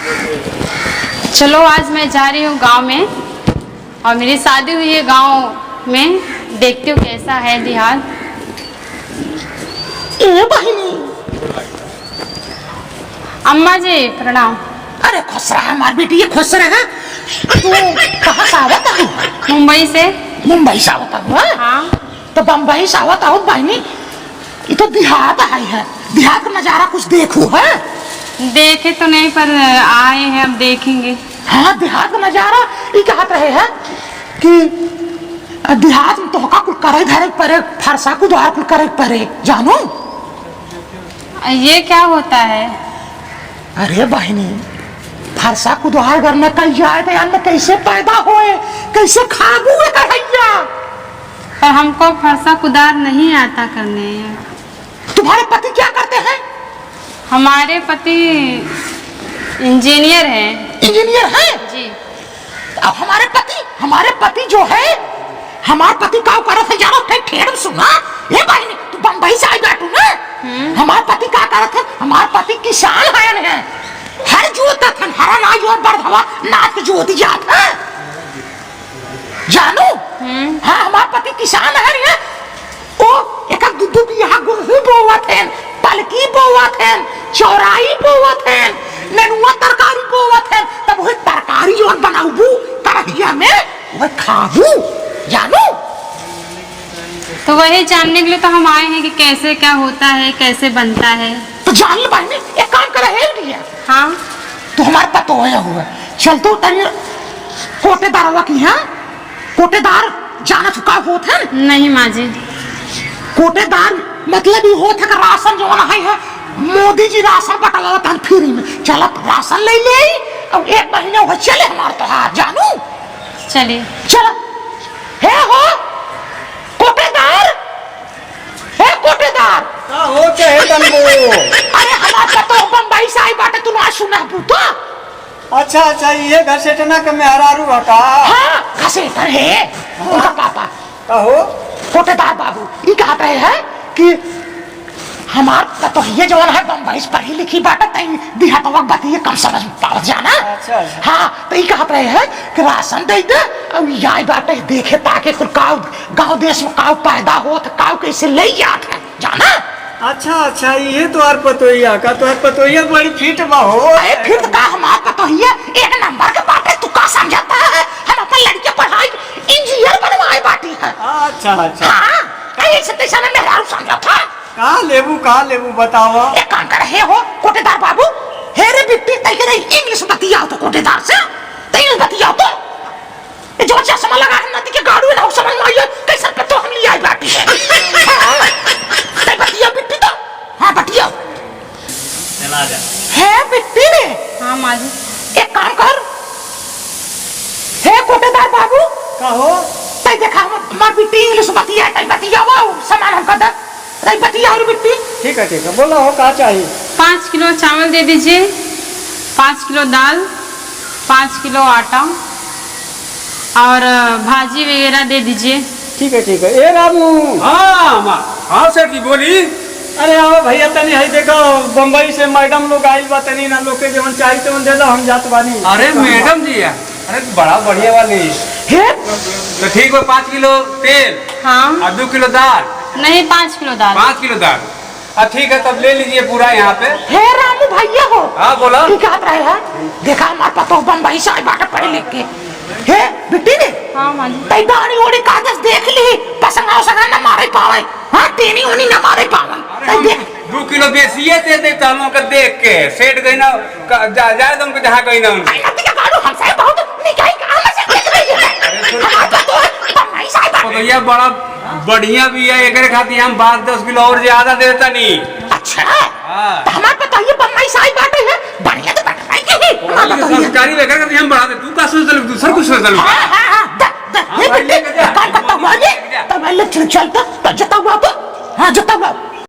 चलो आज मैं जा रही हूँ गांव में और मेरी शादी हुई है गांव में, देखती हूँ कैसा है देहात। ए बहिनी, अम्मा जी प्रणाम। अरे खुश रहा हमारी बेटी, ये खुश रहा। तू कहाँ से आवत है? मुंबई से। मुंबई से आवत हुआ? हाँ। तो बम्बई से आवत हो बहिनी? ये तो देहात आई है, देहात का नजारा कुछ देखो है। देखे तो नहीं पर आए हैं, अब देखेंगे। हाँ देहात का नजारा ये कहते रहे है कि देहात में तो कुल करे धरे परे, फरसा को द्वार कुल करे परे, जानो ये क्या होता है? अरे बहिनी, फरसा को द्वार घर में कल जाए थे, अन्न कैसे पैदा होए, कैसे खाबू कढ़ैया। पर हमको फरसा कुदार नहीं आता करने। तुम्हारे पति क्या करते हैं? हमारे पति इंजीनियर हैं। इंजीनियर हैं? जी। अब हमारे पति जो है, हमारे पति क्या करते हैं जानो? ठेठ सुना ये बहनी, तू बम्बई से आई बैठू ना। हमारे पति क्या करते हैं? हमारे पति किसान हैं, हर जोतते थे, हरा नाज और बरधवा नाच के जोती जात है, जानो। हाँ हमारे पति किसान है। ओ एक दूध भी यहाँ गेहूं बोवत हैं, पलकी बोवत हैं, चौराई बोवत हैं, नेनुआ तरकारी बोवत हैं, तब वही तरकारी और बनाऊबू कढ़ैया में वह खाबू, जानो। तो वही जानने के लिए तो हम आए हैं कि कैसे क्या होता है, कैसे बनता है। तो जान ले बहनी, एक काम कर रहे हैं। हाँ तो हमारे पता होया हुआ, चल तो तनी कोटेदार की है। कोटेदार जाना चुका होते हैं? नहीं माँ जी। कोटेदार मतलब ये होता है कि राशन जो है, मोदी जी राशन बटवाते हैं फ्री में। चलो राशन ले ले, अब एक महीने हो चले हमारे तो हाथ, जानू। चलिए चलो हे हो कोटेदार, हे कोटेदार। हो चाहे तनबो। अरे हमारे तो बम्बई से आई बाटे, तू ना सुना पूता। अच्छा ये घर से तना के में हरारू हटा। हाँ घसेटर है उनका पापा। कहो कोटेदार बाबू ये कहते हैं कि हमारा तो ये जवान है बम्बई से पढ़ी लिखी बाटे, तई देहात वक्त बाती कम समझ पावत जाना। अच्छा। हाँ तो ये कहते हैं कि राशन दे दे, अब यही बाटे देखे ताकि कुल गाँव देश में काव पैदा हो तो काव कैसे ले जात है, जाना। अच्छा ये तो आर पतोइया का, तो आर पतोइया बड़ी फिट बा हो। अरे फिर का हमारा पतोहिया एक नंबर के बाटे, तू का समझता है? हम अपन लड़के पढ़ाई इंजीनियर बनवाए बाटी है। अच्छा हाँ ऐसे तैसा में मेहरारू समझा था। कहाँ लेबू बताओ। एक काम कर रहे हो कोटेदार बाबू, हे रे बिट्टी तई के इंग्लिश बतियाओ तो कोटेदार से, तई बतियाओ तो ये जो चश्मा लगा है नदी के गाड़ू ना समझ में आई कैसे पे तो हम ले आई बाटी है। तई बतिया बिट्टी तो, हाँ बतिया चला जा। है बिट्टी ने। हाँ माँ जी। एक काम कर, हे कोटेदार बाबू। कहो तई देखा हमार बिट्टी इंग्लिश बतिया, तई बतिया वो सामान हम कर दे, तई बतिया और बिट्टी। ठीक है बोलो हो क्या चाहिए। 5 किलो चावल दे दीजिए, 5 किलो दाल, 5 किलो आटा और भाजी वगैरह दे दीजिए। ठीक है ए रामू। हाँ सेठ जी बोली। अरे आओ भैया तनी है देखो, बम्बई से मैडम लोग आइल बा, तनी ना लोग के जवन चाहिए तो दे दो, हम जात बानी। अरे मैडम जी अरे बड़ा बढ़िया वाली हे तो ठीक है। 5 किलो तेल। हाँ। और 2 किलो दाल। नहीं 5 किलो दाल। 5 किलो दाल। ठीक है तब ले लीजिए पूरा यहाँ पे। हे रामू भैया हो। हाँ बोला। की कहत रहे हैं? देखा हमारे पतो बम्बई से आई बाटे पढ़े लिख के। हे बिट्टी ने। हाँ माँ जी। तई गाड़ी ओड़ी कागज देख ली, पसंगा उसंगा न मारे पावे, हाँ तेनी उनी न मारे पावे। तई देख 2 किलो बेसिए दे देता हूँ देख के, सेठ गई ना जाए तो उनको जहाँ गई ना उनको। आई नदी का गाड़ू हमसे बहुत निकाई काम से देख रही है। हमारे पतो बम्बई से आई बाटे। तो ये बड़ा बढ़िया भी है, एक खाती हम 5-10 किलो और ज्यादा देता नहीं। अच्छा तो हमारे पतो ये बम्बई से आई बाटे है, बढ़िया तो बाटे नहीं है। सरकारी लेकर के हम बढ़ा दे, तू का सोच ले, दूसरा कुछ सोच ले। हाँ, ये काम करता हुआ ये, तब मैं चलता, तो जता हुआ तो, हाँ जता हुआ।